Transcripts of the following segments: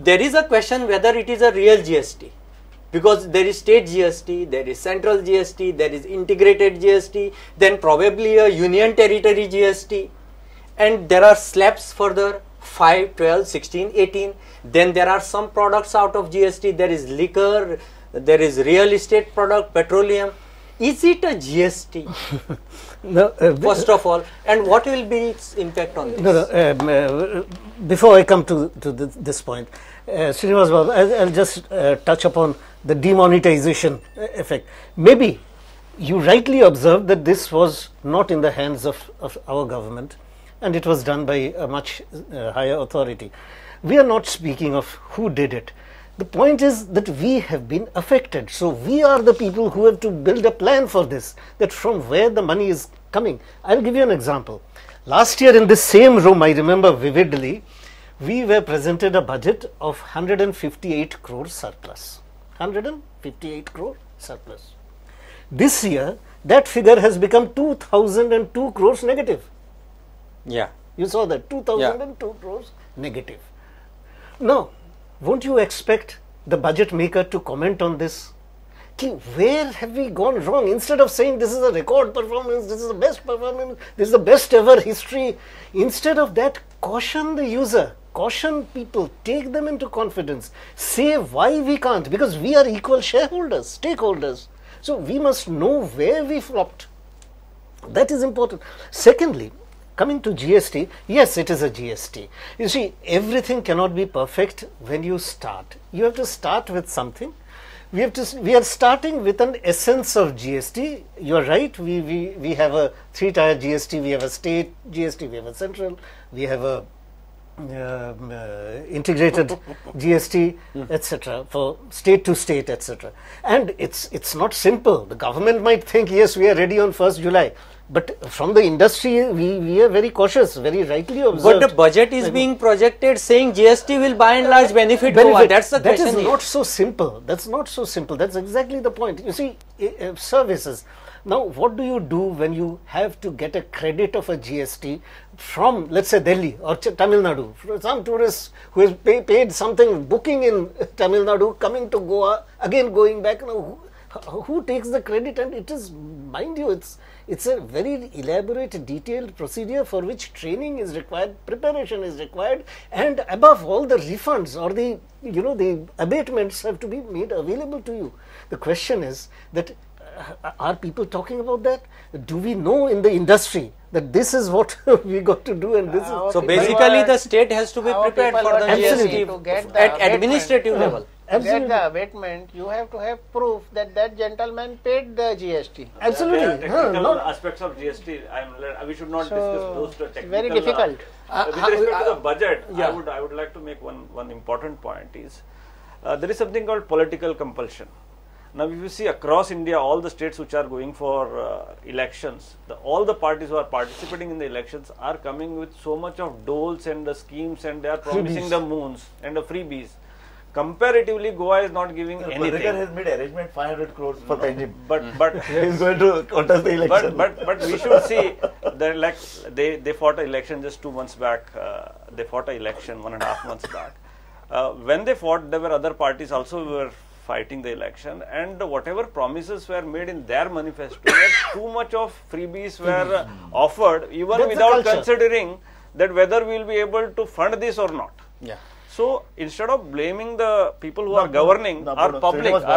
there is a question whether it is a real GST, because there is state GST, there is central GST, there is integrated GST, then probably a union territory GST, and there are slabs further 5, 12, 16, 18. Then there are some products out of GST. There is liquor, there is real estate product, petroleum. Is it a GST? No, first of all, and what will be its impact on this? No, before I come to this point, Srinivas Babu, I'll just touch upon the demonetization effect. Maybe you rightly observed that this was not in the hands of our government, and it was done by a much higher authority. We are not speaking of who did it. The point is that we have been affected. So we are the people who have to build a plan for this, that from where the money is coming. I'll give you an example. Last year in this same room, I remember vividly, we were presented a budget of 158 crore surplus. 158 crore surplus. This year, that figure has become 2002 crores negative. Yeah. You saw that, 2002 crores negative. Now, won't you expect the budget maker to comment on this? Where have we gone wrong? Instead of saying this is a record performance, this is the best performance, this is the best ever history, instead of that, caution the user, caution people, take them into confidence, say why we can't, because we are equal shareholders, stakeholders. So we must know where we flopped. That is important. Secondly, coming to GST, yes, it is a GST. You see, everything cannot be perfect when you start. You have to start with something. We are starting with an essence of GST. You are right. We have a 3-tier GST. We have a state GST. We have a central. We have a integrated GST, etc. for state to state, etc. And it's not simple. The government might think, yes, we are ready on 1st July. But from the industry, we are very cautious, very rightly observed. But the budget is being projected saying GST will by and large benefit Goa. That's the question. That is not so simple. That's not so simple. That's exactly the point. You see, services. Now, what do you do when you have to get a credit of a GST from, let's say, Delhi or Tamil Nadu? For some tourist who has paid something, booking in Tamil Nadu, coming to Goa, again going back. Now, who takes the credit? And it is, mind you, it's a very elaborate, detailed procedure for which training is required, preparation is required, and above all, the refunds or the abatements have to be made available to you. The question is that are people talking about that? Do we know in the industry that this is what we got to do, and this is so basically the state has to be prepared for the GST to get the at administrative level. To get the abatement, you have to have proof that that gentleman paid the GST. Absolutely. There are technical aspects of GST. We should not discuss those technical. Very difficult. With respect to the budget, I would like to make one important point is there is something called political compulsion. Now, if you see across India, all the states which are going for elections, all the parties who are participating in the elections are coming with so much of doles and the schemes, and they are promising the moons and the freebies. Comparatively, Goa is not giving anything. Parrikar has made arrangement 500 crores for Panjim. But he is going to contest the election. But we should see that, like, they fought an election just 2 months back. They fought an election 1.5 months back. When they fought, there were other parties also who were fighting the election, and whatever promises were made in their manifesto, too much of freebies were offered, even without considering that whether we will be able to fund this or not. Yeah. So instead of blaming the people who are governing, our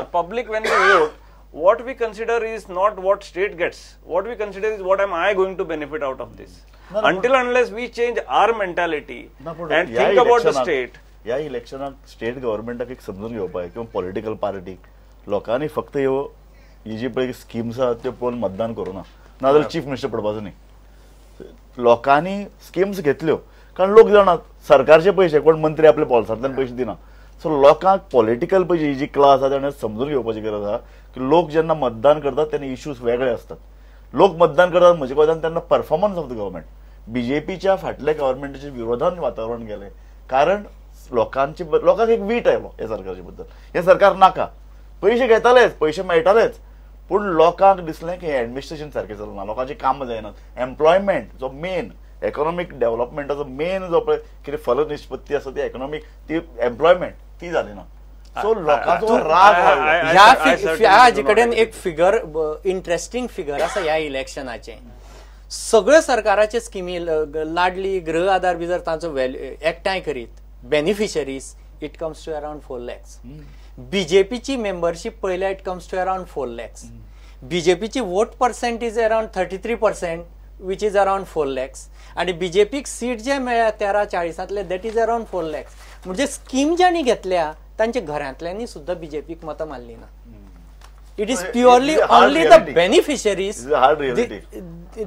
public when we vote, what we consider is not what state gets. What we consider is what am I going to benefit out of this. Until unless we change our mentality and think about the state. या इलेक्शनाक state गव्हर्नमेंटाक एक समजून घेवपाक किंवा political party लोकांनी फक्त ही जी पळय schemes आहात त्यो पळोवन मतदान करूना नाजाल्यार चीफ मिनिस्टर पडपाचो न्ही लोकांनी स्किम्स घेतल्यो कारण लोक जाणात सरकारचे पयशे कोण मंत्री आपल्या पॉलिसांतल्यान पयशे दिना सो लोकांक पॉलिटिकल पळय ही जी क्लास आसा ताणें समजून घेवपाची गरज आसा की लोक जेन्ना मतदान करतात तेन्ना इश्यूज वेगळे असतात लोक मतदान करतात म्हजे कोतान तेन्ना परफॉर्मन्स ऑफ द गव्हर्नमेंट बीजेपीच्या फाटल्या गव्हर्नमेंटाच्या विरोधान वातावरण गेलें कारण लोकांक एक वीट आयलो ह्या सरकारचे बद्दल हे सरकार नाका पयशे घेतालेच पयशे मेळटालेच पूण लोकांक दिसलें की ऍडमिनिस्ट्रेशन सारकें चलना लोकांची कामां जायनात एम्प्लॉयमेंट जो मेन इकॉनॉमिक डेव्हलपमेंटाचो मेन जो पळय कितें फलनिष्पत्ती आसा ती इकॉनॉमिक ती एम्प्लॉयमेंट ती जाली ना. सो लोकांचो राग वाडलो. ह्या हाजे कडेन एक फिगर, इंटरेस्टिंग फिगर आसा ह्या इलेक्शनाचे. सगळ्यो सरकाराचे स्किमी, लाडली, गृह आधार बी जर तांचो एकठांय करीत beneficiaries, it comes to around 4 lakhs. बीजेपीची मेंबरशीप पळयल्यार it comes to around 4 lakhs. बीजेपीची vote percentage around 33%, which is around 4 lakhs. आणि बीजेपीक सीट जे मेळ्ळ्या 13-40 दॅट इज अराउंड 4 lakhs. म्हणजे स्कीम ज्यांनी घेतल्या तांच्या घरांतल्यांनी सुद्धा बीजेपीक मतां मारली ना. It is purely only the beneficiaries.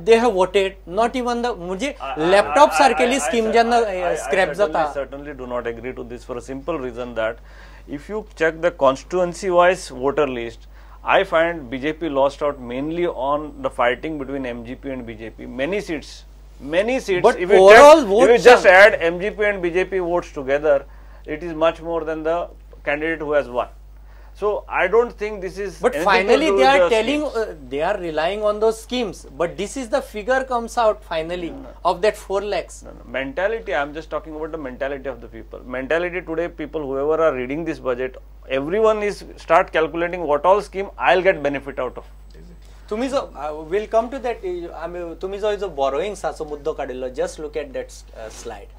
They have voted, not even the. म्हणजे लॅपटॉप सारकेली स्कीम जेन्ना स्क्रॅप जाता. I certainly do not agree to this for a simple reason that if you check the constituency wise voter list, I find BJP lost out mainly on the fighting between MGP and BJP. Many seats. But if you just add MGP and BJP votes together, it is much more than the candidate who has won. So I don't think this is. But finally they are telling, they are relying on those schemes. But this is the figure comes out finally of that 4 lakhs. Mentality. I'm just talking about the mentality of the people. Mentality today, people whoever are reading this budget, everyone is start calculating what all scheme I'll get benefit out of. तुम्ही जो will come to that. तुम्ही जो borrowingsaचो मुद्दो काडिल्लो, just look at that slide.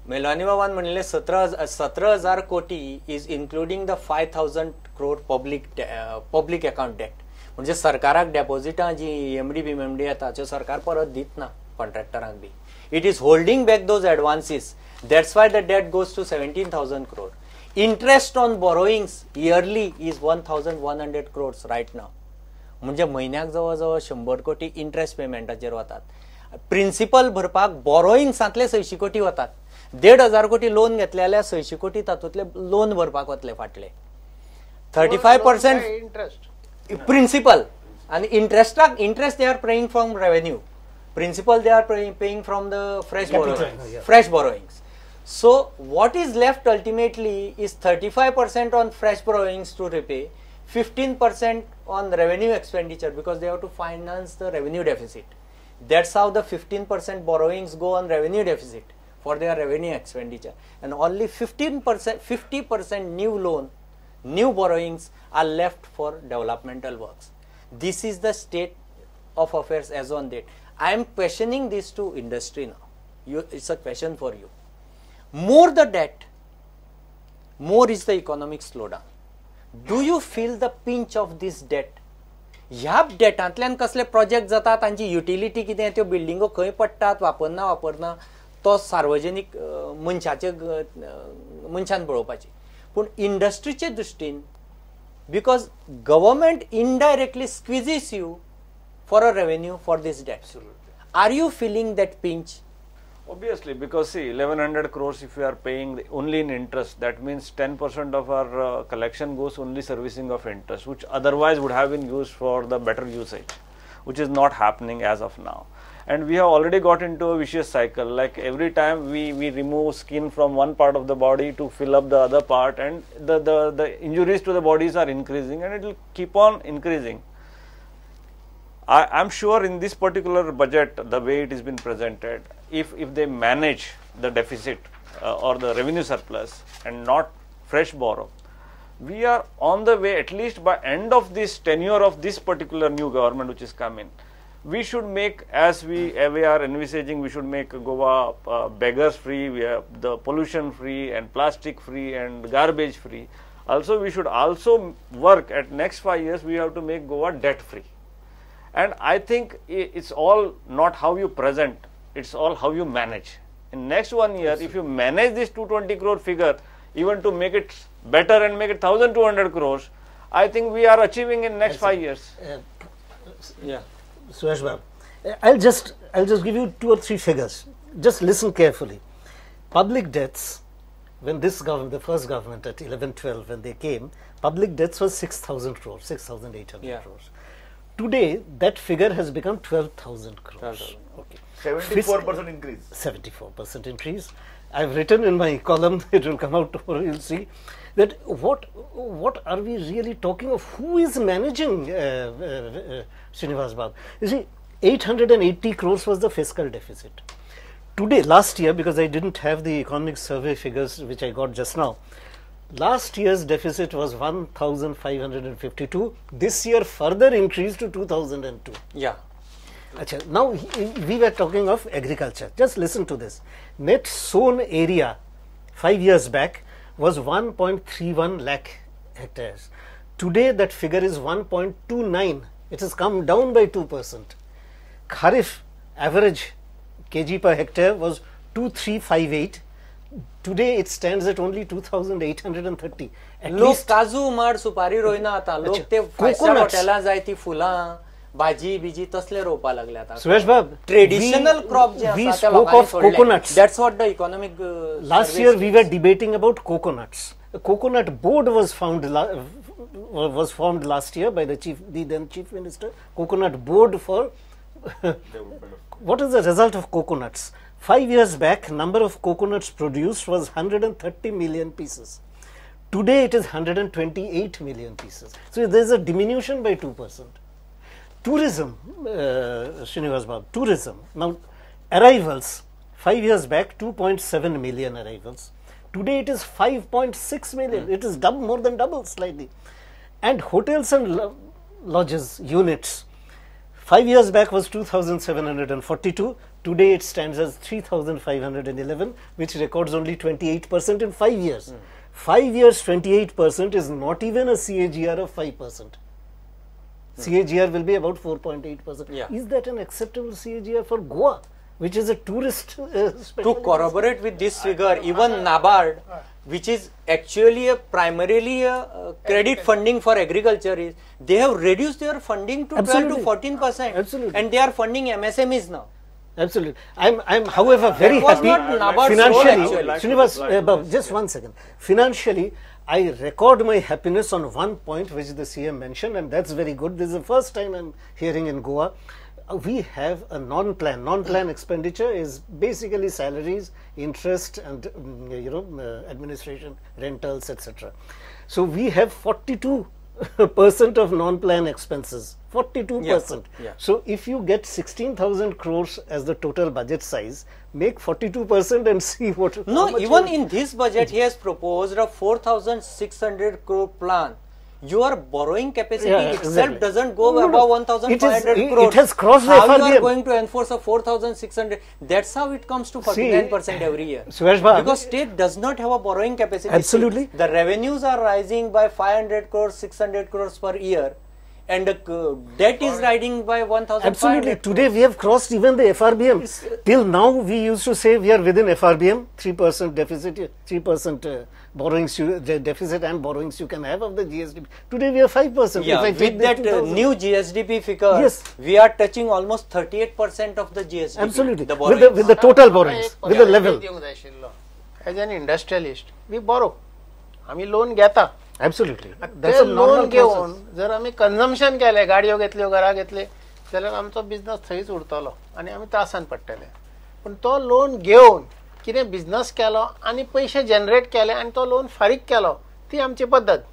मेलानी बाबान म्हणले 17,000 कोटी is including the 5,000 crore public account debt. म्हणजे सरकाराक डेपॉझिटां जी EMD BMD येता ताच्यो सरकार परत दित ना कॉन्ट्रॅक्टरांक बी. It is holding back those advances. That's why the debt goes to 17,000 crore. Interest on borrowings yearly is 1,100 crores right now. म्हणजे म्हयन्याक जवळ जवळ 100 कोटी इंटरेस्ट पेमेंटाचेर वतात. प्रिन्सिपल भरपाक बॉरोईंग्सांतले 600 कोटी वतात. 1,500 कोटी लोन घेतले जाल्यार 600 कोटी तातूंतले लोन भरपाक वतले फाटले. 35% इंटरेस्ट प्रिन्सिपल आणि interest they are paying from revenue. Principal they are paying from the fresh borrowings. So what is left ultimately is 35% on fresh borrowings to repay, 15% on revenue expenditure because they have to finance the revenue deficit. That's how the 15% borrowings go on revenue deficit for their revenue expenditure, and only 50% new loan, new borrowings are left for developmental works. This is the state of affairs as on date. I am questioning this to industry now. It's a question for you. More the debt, more is the economic slowdown. Do you feel the pinch of this debt? ह्या डेटांतल्यान कसले project जाता, तांची utility कितें, त्यो बिल्डिंगो खंय पडटात, वापरना तो सार्वजनीक मनशान पळोवपाची. पूण इंडस्ट्रीचे दृश्टीन, because government indirectly squeezes you for a revenue for this debt. Are you feeling that pinch? Obviously, because see, 1,100 crores if we are paying only in interest, that means 10% of our collection goes only servicing of interest, which otherwise would have been used for the better usage, which is not happening as of now. And we have already got into a vicious cycle. Like every time we remove skin from one part of the body to fill up the other part, and the injuries to the bodies are increasing, and it will keep on increasing. I'm sure in this particular budget, the way it has been presented, if they manage the deficit or the revenue surplus and not fresh borrow, we are on the way, at least by end of this tenure of this particular new government which is coming, we should make, as we are envisaging, we should make Goa beggars free, we have the pollution free and plastic free and garbage free. Also, we should also work at next 5 years, we have to make Goa debt free. And I think it's all not how you present, it's all how you manage. In next 1 year, if you manage this 220 crore figure, even to make it better and make it 1,200 crores, I think we are achieving in next 5 years. Yeah, Suresh Bab, I'll just give you 2 or 3 figures. Just listen carefully. Public debts, when this government, the first government at 11-12, when they came, public debts was 6,000 crores, 6,800 crores. Today, that figure has become 12,000 crores. Okay. 74% increase. 74% increase. I've written in my column, it will come out tomorrow, you'll see, that what are we really talking of? Who is managing Srinivas Babu? You see, 880 crores was the fiscal deficit. today, last year, because I didn't have the economic survey figures which I got just now, last year's deficit was 1,552. This year further increased to 2,002. Yeah. Achha, now we were talking of agriculture. Just listen to this. Net sown area 5 years back was 1.31 lakh hectares. Today that figure is 1.29. It has come down by 2%. Kharif average kg per hectare was 2358. Today it stands at only 2,830. At लोक least काजू माड सुपारी रोयना आता लोक अच्छा, ते फायच्या coconuts. हॉटेलां जाय ती फुलां भाजी बिजी तसले रोवपा लागले आता Suresh Bab, traditional crop J we आसा ते spoke of coconuts. That's what the economic Last year we were debating about coconuts. A coconut board was formed last year by the then chief minister. Coconut board for what is the result of coconuts? 5 years back, number of coconuts produced was 130 million pieces. Today it is 128 million pieces. So there is a diminution by 2%. Tourism, Srinivas Babu, tourism. Now arrivals, 5 years back 2.7 million arrivals. Today it is 5.6 million. It is more than double slightly. And hotels and lodges units, 5 years back was 2,742. Today it stands as 3,511, which records only 28% in 5 years. 5 years, 28% is not even a CAGR of 5%. CAGR will be about 4.8%. Yeah. Is that an acceptable CAGR for Goa, which is a tourist to corroborate with this figure, even NABARD, which is actually primarily a credit funding for agriculture, is they have reduced their funding to 12 to 14%. Absolutely. And they are funding MSMEs now. Absolutely. I'm however very was happy not NABARD's financially. role, actually. Srinivas, just one second. Financially, I record my happiness on one point which the CM mentioned, and that's very good. This is the first time I'm hearing in Goa. We have a non-plan. Non-plan expenditure is basically salaries, interest, and administration, rentals, etc. So we have 42% of non-plan expenses. 42%. Yeah. So if you get 16,000 crores as the total budget size, make 42% and see what. No, even in this budget, he has proposed a 4,600 crore plan. Your borrowing capacity itself doesn't go above 1,500 crores. It has crossed the How FRBM. you are going to enforce a 4,600? That's how it comes to 49% every year. Suresh Bab, Because state does not have a borrowing capacity. Absolutely. The revenues are rising by 500 crores, 600 crores per year. And the debt is rising by 1,500. Absolutely. Today we have crossed even the FRBM. Till now we used to say we are within FRBM, 3% deficit, 3% borrowings, deficit and borrowings you can have of the GSDP. Today we are 5%. Yeah, if I with that new GSDP figure, Yes. we are touching almost 38% of the GSDP. Absolutely. The borrowings. With the total borrowings, with the level. As an industrialist, we borrow. आम्ही loan घेता. Absolutely. ते loan घेऊन जर आम्ही consumption केले, गाडयो घेतल्यो, घरा घेतले, जाल्यार आमचो बिझनेस थंयच उरतलो आनी आमी त्रासान पडटले. पण तो लोन घेवन कितें बिझनेस केलो आनी पयशे जनरेट केले आनी तो लोन फारीक केलो, ती आमची पद्धत.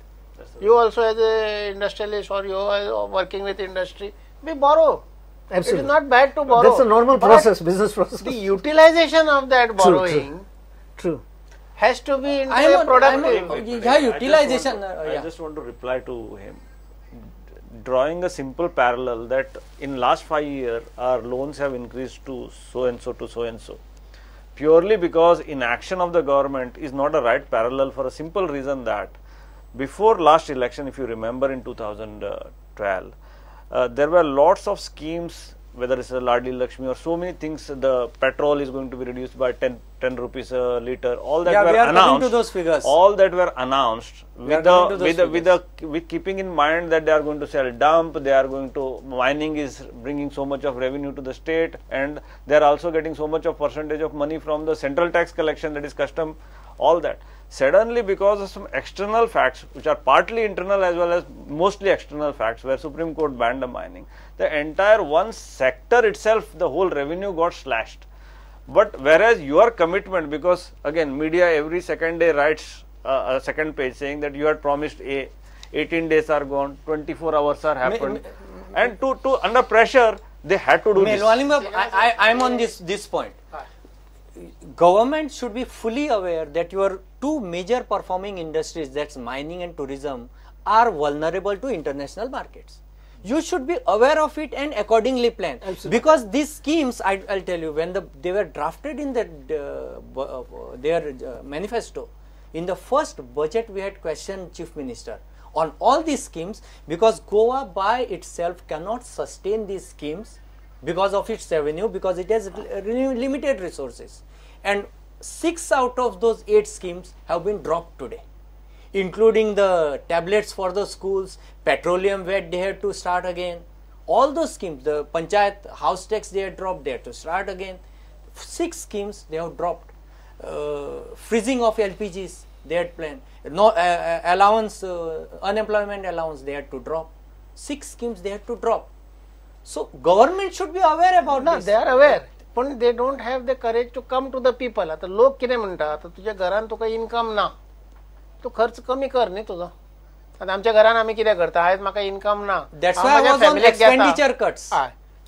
You also as a industrialist or you are working with industry, we borrow. Absolutely. It is not bad to borrow. That's a normal process, business process. The utilization of that borrowing True. has to be into a productive. Utilization. I just want to reply to him, drawing a simple parallel that in last 5 years our loans have increased to so and so to so and so, purely because inaction of the government is not a right parallel for a simple reason that before last election, if you remember in 2012, there were lots of schemes, whether it's a Ladli Lakshmi or so many things, the petrol is going to be reduced by 10 rupees a litre, all that were announced. To those figures. All that were announced with keeping in mind that they are going to sell dump, they are going to, mining is bringing so much of revenue to the state, and they are also getting so much of percentage of money from the central tax collection, that is custom, all that. Suddenly, because of some external facts, which are partly internal as well as mostly external facts, where Supreme Court banned the mining, the entire one sector itself, the whole revenue got slashed. But whereas your commitment, because again media every second day writes a second page saying that you had promised A, 18 days are gone, 24 hours are happened, and to under pressure they had to do this. I am on this point. government should be fully aware that your two major performing industries, that's mining and tourism, are vulnerable to international markets. You should be aware of it and accordingly plan. Absolutely. Because these schemes, I'll tell you, when they were drafted in their manifesto, in the first budget we had questioned Chief Minister on all these schemes, because Goa by itself cannot sustain these schemes because of its revenue, because it has limited resources. And 6 out of those 8 schemes have been dropped today, including the tablets for the schools, petroleum VAT they had to start again. All those schemes, the Panchayat house tax they had dropped, they had to start again. 6 schemes they have dropped. Freezing of LPGs they had planned. No allowance, unemployment allowance they had to drop. 6 schemes they had to drop. So government should be aware about ना this. they are aware, पण they don't have the courage to come to the people. आता लोक किती म्हणतात, आता तुझ्या घरान तुका इन्कम ना, तू खर्च कमी कर न्ही तुझो. आता आमच्या घरान आम्ही किती करता, आज म्हाका इन्कम ना, That's why I was on expenditure cuts.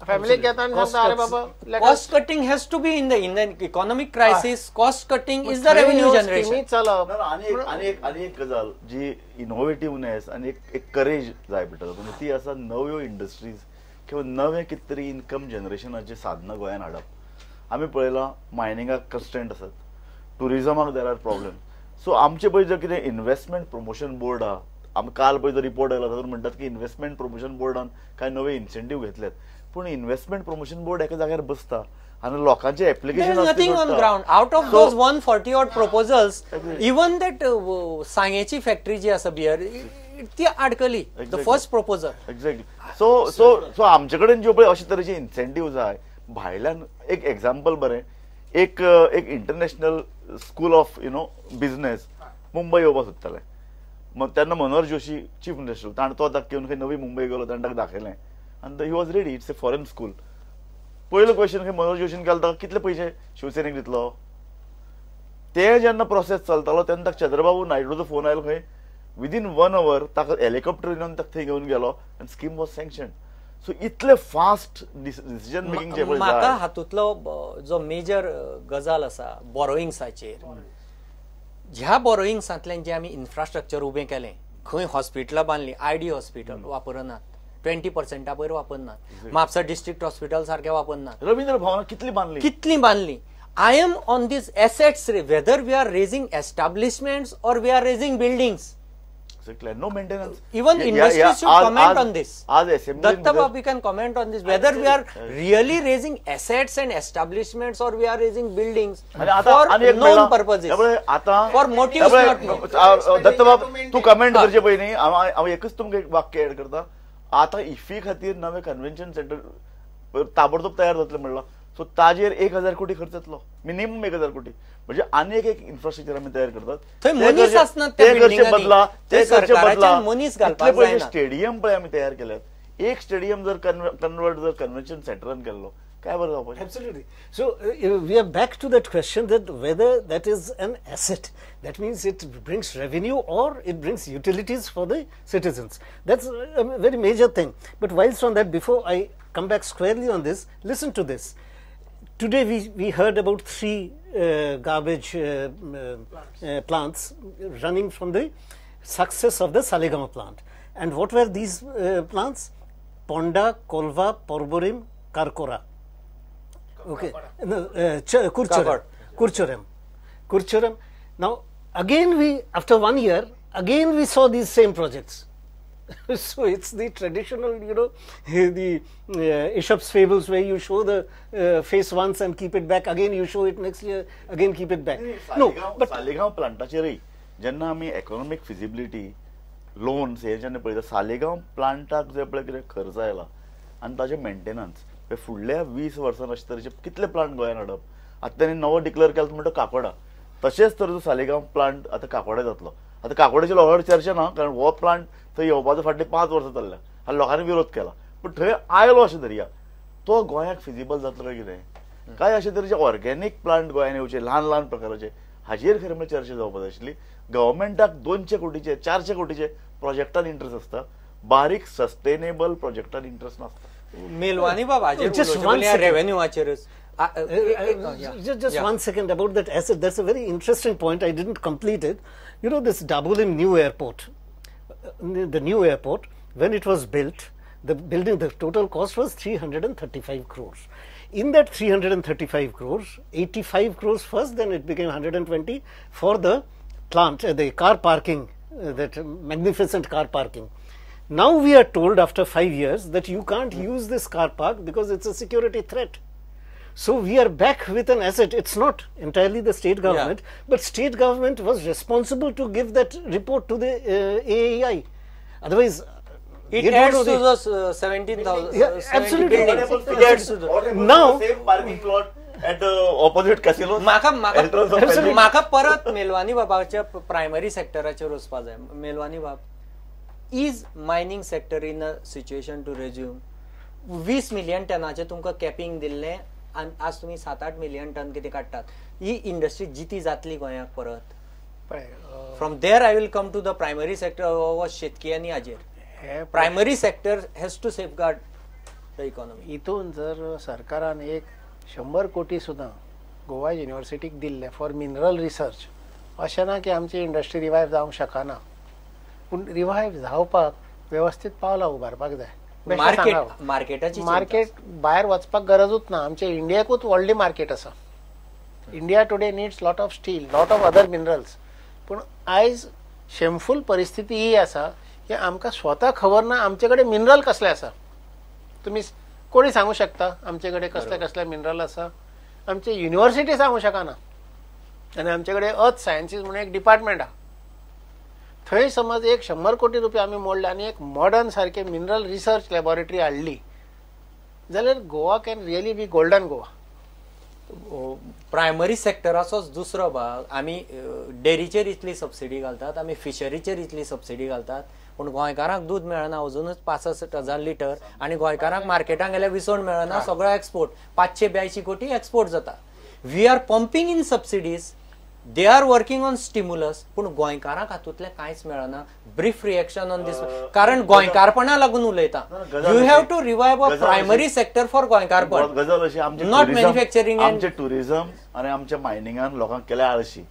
फॅमिलीक घेता आणि सांगता अरे बाबा Cost cutting has to be in the economic crisis. Cost cutting is the revenue generation. चलप आणि एक गजाल जी इनोव्हेटिव्हनेस आणि एक करेज जाय पडटा, ती आसा नव्यो इंडस्ट्रीज किंवा नवे कितें तरी इन्कम जनरेशनाचे साधनां गोंयांत हाडप. आमी पळयलां मायनिंगाक कन्स्ट्रेंट आसात, टुरिजमाक देर आर प्रॉब्लेम. सो आमचे पळय जर कितें इन्व्हेस्टमेंट प्रमोशन बोर्ड आहा, आमकां काल पळय जो रिपोर्ट आयला तातूंत म्हणटात की इन्व्हेस्टमेंट प्रमोशन बोर्डान कांय नवे इन्सेंटीव घेतल्यात. पूण इन्व्हेस्टमेंट प्रमोशन बोर्ड एका जाग्यार बसता आणि लोकांचे There is application nothing on ground. Out of those 140 odd proposals, even that सांगेची फॅक्टरी जी आसा बियर, ती अडकली. The first proposal. Exactly. So आमचे कडेन ज्यो पळय अशे तरेचे इन्सेंटीव जाय भायल्यान, एक एक्झाम्पल बरें, एक international school of business Mumbai येवपाक सोदताले. मग तेन्ना मनोहर जोशी चीफ मिनिस्टर, ताणें तो घेवन खंय नवी मुंबय गेलो, ताणें ताका दाखयलें आनी he was ready. It's a foreign school. पयलो क्वेश्चन खंय मनोहर जोशीन केलो, ताका कितले पयशे शिवसेनेक दितलो. ते जेन्ना प्रोसेस चलतालो तेन्ना ताका चंद्रबाबू नायडूचो फोन आयलो, खंय विदीन 1 hour ताका हेलिकॉप्टर येवन ताका थंय घेवन गेलो आनी स्कीम वॉज सँक्शन. सो इतले फास्ट डिसिजन मेकिंग जे म्हाका हातूंतलो जो मेजर गजाल आसा बॉरोइंग्साचेर, ह्या बॉरोइंग्सांतल्यान जे आमी इन्फ्रास्ट्रक्चर उबें केलें, खंय हॉस्पिटलां बांदलीं, ID हॉस्पिटल वापरनात, 20% पयर वापरनात, म्हापसा डिस्ट्रिक्ट हॉस्पिटल सारकें वापरनात, रवींद्र भवनां कितली बांदली. I am on these assets, whether we are raising establishments or we are raising buildings. No maintenance. Even industry should comment on this. Datta we can comment on this, whether we are really raising assets and establishments or we are raising buildings for known purposes, for motives not known. दत्तबाब तू comment करचे पयलीं हांव एकच तुमकां एक वाक्य add करता. आतां इफ्फी खातीर नवें कन्व्हेन्शन सेंटर ताबडतोब तयार जातलें म्हणलां. सो ताजेर 1000 कोटी खर्च जातलो, मिनिमम 1000 कोटी. म्हणजे आनीक एक इन्फ्रास्ट्रक्चर आमी तयार करतात. स्टेडियम पळय आमी तयार केल्यात. एक स्टेडियम जर कन्वर्ट जर कन्व्हेन्शन सेंटरान केल्लो काय बरं जावपाचें. Absolutely. So we are back to that question that whether that is an asset, that means it brings revenue or it brings utilities for the citizens. That's a very major thing. But whilst on that, before I come back squarely on this, listen to this. Today we heard about 3 garbage plants running from the success of the Salegaon plant. And what were these plants? Ponda, Kolva, Porborim, Karkora. Okay, Kurchuram. Now again after 1 year, again we saw these same projects. So it's the traditional, the Aesop's fables where you show the face once and keep it back, again you show it next year, again keep it back. No, but Salegaon प्लांटाचेरय जेन्ना आमी economic feasibility loans हे जेन्ना पळयता, सालेगांव प्लांटाक जे पळय कितें खर्च आयला आनी ताजे मेंटेनन्स फुडल्या 20 वर्सांनी अशे तरेचे कितले प्लांट गोंयांत हाडप. आतां तांणी नवो डिक्लेअर केलो म्हणटा काकोडा. तशेंच तर सालेगांव प्लांट आतां काकोडा जातलो. आतां काकोड्याची लोकांकडे चर्चा ना, कारण हो प्लांट थंय येवपाचो फाटली 5 वर्सां चल्ल्या आनी लोकांनी विरोध केला. पूण थंय आयलो अशें धरया, तो गोंयाक फिजिबल जातलो काय कितें. काय अशे तरेचे ऑर्गेनीक प्लांट गोंयांत येवचे ल्हान प्रकाराचे, हाजेर खरें म्हणजे चर्चा जावपाक जाय आशिल्ली. गव्हर्मेंटाक 200 कोटीचे 400 कोटीचे प्रोजेक्टान इंट्रस्ट आसता, बारीक सस्टेनेबल प्रोजेक्टान इंट्रस्ट नासता. मेलवानी बाबा रेव्हेन्यूचेरच Just 1 second about that asset. That's a very interesting point. I didn't complete it. You know, this Dabolim new airport, the new airport, when it was built, the total cost was 335 crores. In that 335 crores, 85 crores first, then it became 120 for the plant, the car parking, that magnificent car parking. Now we are told after 5 years that you can't use this car park because it's a security threat. So we are back with an asset. It's not entirely the state government, but state government was responsible to give that report to the AAI. Otherwise, it adds to the 17,000. Yeah, absolutely. It adds to the. Now, same parking lot at the opposite casino. म्हाका परत मेलवानी बाबाच्या primary सेक्टराचेर वचपा जाय. मेलवानी बाब, is mining sector in a situation to resume? 20 million टनाचे तुमकां capping दिल्ले आनी आज तुम्ही 7-8 million टन कितें काडटात. ही इंडस्ट्री जिती जातली गोंयाक परत. From there I will come to the primary sector व शेतकी आनी हाजेर. Primary sector has to safeguard the economy. इतून जर सरकारान एक 100 कोटी सुद्दां गोवा युनिव्हर्सिटीक दिल्ले फॉर मिनरल रिसर्च, अशें ना की आमची इंडस्ट्री रिवायव जावंक शकना, पूण रिवायव जावपाक व्यवस्थीत पावलां उबारपाक जाय. मार्केट भायर वचपाक गरजूच ना. आमच्या इंडियाकूच व्हडली मार्केट आसा. India today needs lot of steel, lot of other minerals. पूण आयज शेमफूल परिस्थिती ही आसा की आमकां स्वता खबर ना आमचे कडेन मिनरल कसले आसा. तुमी कोणी सांगू शकता आमचे कडेन कसले कसले मिनरल आसा? आमचे युनिव्हर्सिटी सांगू शकना. आनी आमचे कडेन अर्थ सायन्सीस म्हणून एक डिपार्टमेंट आहा. थंय समज एक 100 कोटी रुपया आमी मोडले आनी एक मॉडर्न सारखे मिनरल रिसर्च लॅबॉरेटरी हाडली जाल्यार Goa can really be golden Goa. Primary सेक्टराचोच दुसरो भाग, आमी डेरीचेर इतली सबसिडी घालतात, आमी फिशरीचेर इतली सबसिडी घालतात, पूण गोंयकारांक दूध मेळना अजुनूच 65,000 लिटर आनी गोंयकारांक मार्केटांत गेल्यार विसवण मेळना. सगळो एक्सपोर्ट 582 कोटी एक्सपोर्ट जाता. We are pumping in subsidies, they are working on stimulus, पूण गोंयकारांक हातूंतलें कांयच मेळना. ब्रीफ रिएक्शन ऑन दीस, कारण गोंयकारपणा लागून उलयता. You have to revive a primary sector for गोंयकारपण, गजाल अशी आमचे नॉट मॅन्युफॅक्चरिंग. आमचे टुरिझम आणि आमच्या मायनिंगान लोकांक केल्या आळशी.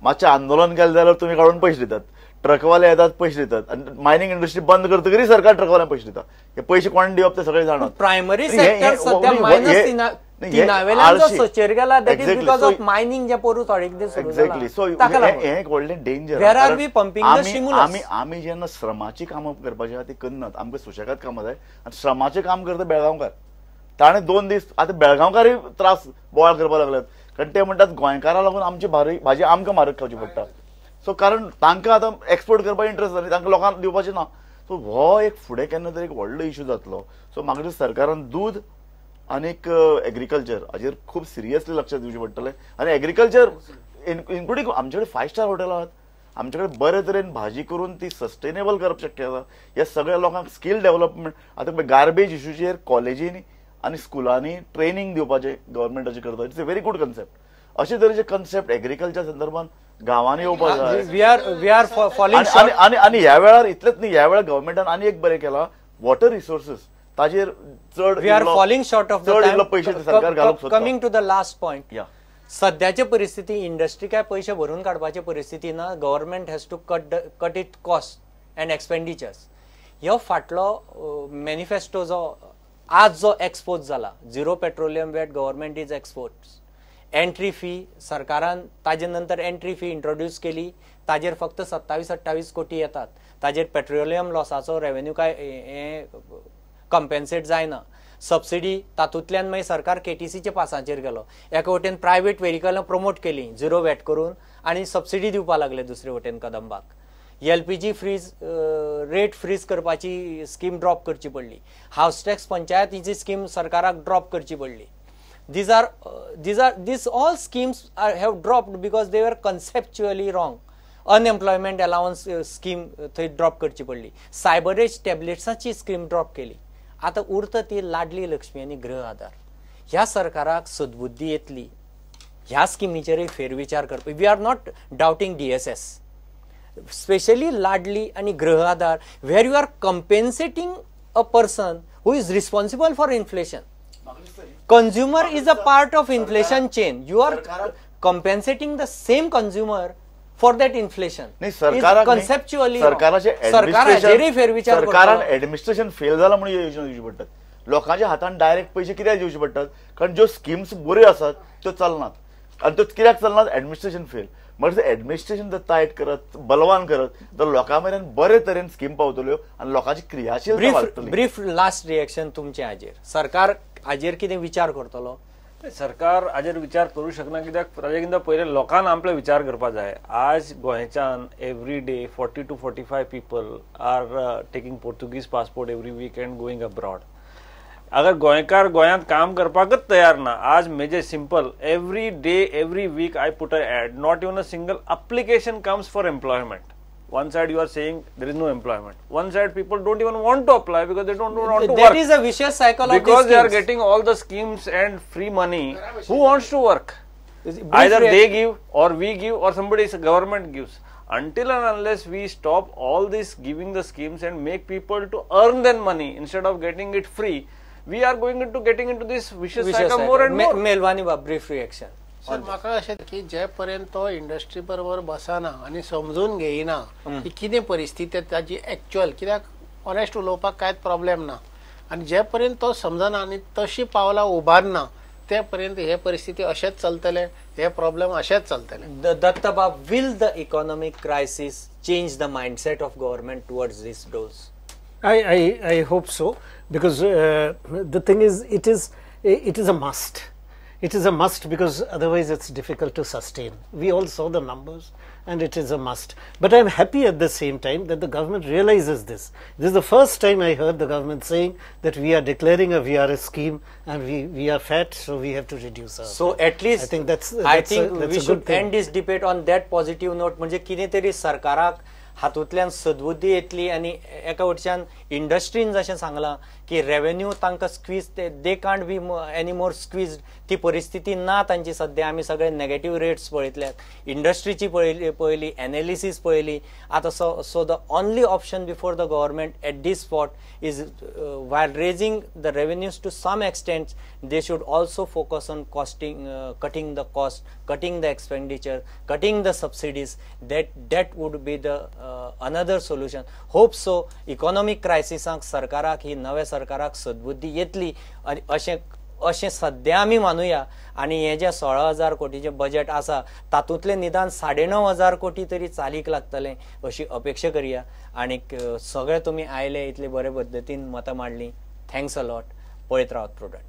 मातशें आंदोलन केलें जाल्यार तुमी काडून पयशे दितात, ट्रकवाले येतात पयशे दितात, आनी मायनिंग इंडस्ट्री बंद करतकीर सरकार ट्रकवाल्यांक पयशे दिता. हे पयशे कोण दिवप ते सगळे जाणात. प्रायमरी सेक्टर सध्या मायनस सोचेर गेला. That is because of mining जे पोरू थोडे कितें सुरू जाला. एक्झॅक्टली. सो हें एक व्हडलें danger. Where are we pumping the stimulus? आमी जेन्ना श्रमाची कामां करपाची आहा ती करनात, आमकां सुशेगाद कामां जाय. आनी श्रमाचें काम करता बेळगांवकार. ताणें 2 दीस आतां बेळगांवकारूय त्रास बोवाळ करपाक लागल्यात, कारण ते म्हणटात गोंयकारां लागून आमची भाजी आमकां म्हारग खावची पडटा. सो कारण तांकां आतां एक्सपोर्ट करपाक इंट्रस्ट जाली, तांकां लोकांक दिवपाचें ना. सो हो एक फुडें केन्ना तरी एक व्हडलो इश्यू जातलो. सो म्हाका दिसता सरकारान दूद आनीक एग्रीकल्चर हाजेर खूब सिरियसली लक्ष दिवचें पडटलें. आनी एग्रीकल्चर इन्क्लुडींग आमचे कडेन 5 स्टार हॉटेल आहात, आमचे कडेन बरे तरेन भाजी करून ती सस्टेनेबल करप शक्य आसा. ह्या सगळ्या लोकांक स्कील डेव्हलपमेंट, आतां गार्बेज इश्यूचेर कॉलेजींनी आनी स्कुलांनी ट्रेनिंग दिवपाचें गव्हर्मेंटाचें करता. It's a very good concept. अशे तरेचे कन्सेप्ट एग्रीकल्चर संदर्भात गांवांनी येवपाक जाय. We are following. आनी ह्या वेळार इतलेंच न्ही, ह्या वेळार गव्हर्मेंटान आनी एक बरें केलां, वॉटर रिसोर्सीस ताजेर चड we are falling short of the time. पैसे सरकार घालूंक सोदता. Coming to the last point, सध्याची परिस्थिती इंडस्ट्री काय पैसे भरून काडपाची परिस्थिती ना. Government has to cut it cost and expenditures. ह्यो फाटलो मॅनिफेस्टो जो आज जो एक्सपोज जाला, zero petroleum VAT government is exports. Entry fee सरकारान ताजे नंतर एंट्री फी इंट्रोड्यूस केली, ताजेर फक्त 27-28 कोटी येतात. ताजेर पेट्रोलियम लॉसाचो रेव्हेन्यू काय कंपेन्सेट जायना. सबसिडी तातूंतल्यान मागीर सरकार केटीसीच्या पासांचेर गेलो. एका वटेन प्रायवेट व्हेरिकलां प्रमोट केली झिरो वॅट करून आनी सबसिडी दिवपाक लागले दुसरे वटेन कदंबाक. एलपीजी फ्रीज रेट फ्रीज करपाची स्कीम ड्रॉप करची पडली. हावस टॅक्स पंचायतीची स्कीम सरकाराक ड्रॉप करची पडली. These all schemes have dropped because they were conceptually wrong. Unemployment allowance scheme थंय ड्रॉप करची पडली. सायबरेज टॅबलेट्साची स्कीम ड्रॉप केली. आतां उरता ती लाडली लक्ष्मी आनी गृह आधार. ह्या सरकाराक सद्बुद्धी येतली ह्या स्किमीचेरय फेरविचार करपी. We are not doubting DSS, specially Ladli आनी Griha Aadhar, where you are compensating a person who is responsible for inflation. Consumer is a part of inflation chain. You are compensating the same consumer for that inflation. नाही सरकाराक conceptually सरकाराचे सरकारान administration fail जाला म्हणून योजना दिवची पडटात. लोकांच्या हातान डायरेक्ट पैसे कित्याक दिवचे पडटात कारण ज्यो स्किम्स बऱ्यो आसात त्यो चलनात आनी त्यो कित्याक चलनात ऍडमिनिस्ट्रेशन फेल. म्हणजे ऍडमिनिस्ट्रेशन जर टायट करत बलवान करत तर लोकां मेरेन बरे तरेन स्कीम पावतल्यो आनी लोकांची क्रियाशीलता वाडटली. ब्रीफ लास्ट रिएक्शन तुमचे हाजेर सरकार हाजेर कितें विचार करतलो? सरकार हाजेर विचार करू शकना कित्याक ताजे पहिले लोकांना आपले विचार करपा जाय. आज गोंयच्यान every day 40 to 45 people are taking Portuguese passport every weekend going abroad. अगर गोंयकार गोंयांत काम करपाकच तयार ना. आज मेजे simple every day every week I put a ad, not even a single application comes for employment. One side you are saying there is no employment. One side people don't even want to apply because they don't want to work. That is a vicious cycle because they are getting all the schemes and free money. Who wants to work? Either they give or we give or somebody government gives. Until and unless we stop all this giving the schemes and make people to earn their money instead of getting it free, we are going into getting into this vicious cycle more and more. Melwani ba brief reaction. Sir म्हाका अशें की जे पर्यंत तो industry बरोबर बसना आनी समजून घेयना की कितें परिस्थिती ताजी एक्चुअल, कित्याक ऑनेस्ट उलोवपाक कांयच प्रॉब्लेम ना, आनी जे पर्यंत तो समजना आनी तशी पावलां उबारना ते पर्यंत हे परिस्थिती अशेंच चलतले, हे प्रॉब्लेम अशेंच चलतले. Dattaba, will the economic crisis change the mindset of government towards these goals? I hope so, because the thing is, it is a must. It is a must because otherwise it's difficult to sustain. We all saw the numbers and it is a must. But I'm happy at the same time that the government realizes this. This is the first time I heard the government saying that we are declaring a VRS scheme and we are fat, so we have to reduce our. So at least I think that's we should end this debate on that positive note. म्हणजे कितें तरी सरकाराक हातूंतल्यान सद्बुद्धी येतली आनी एका वटच्यान इंडस्ट्रीन जशें सांगलां की रेवेन्यू तांकां squeeze they can't be any more squeeze, ती परिस्थिती ना तांची सद्या. आमी सगळे नेगेटिव्ह रेट्स पळयतल्यात, इंडस्ट्रीची पळयली, एनालिसीस पळयली. आतां so the only option before the government at this spot is while raising the revenues to some extent, they should also focus on cutting the cost, cutting the expenditure, cutting the subsidies. That would be the another solution. Hope so. Economic crisis सरकाराक ही नव्या सरकाराक सद्बुद्धी येतली अशें सद्या आमी मानुया. आनी हे जे 16,000 कोटीचे budget आसा तातूंतले निदान 9,500 कोटी तरी चालीक लागतले अशी अपेक्षा करूया. आनी सगळे तुमी आयले, इतले बरे पद्दतीन मतां मांडली. Thanks a lot. पळयत रावत प्रुडंट.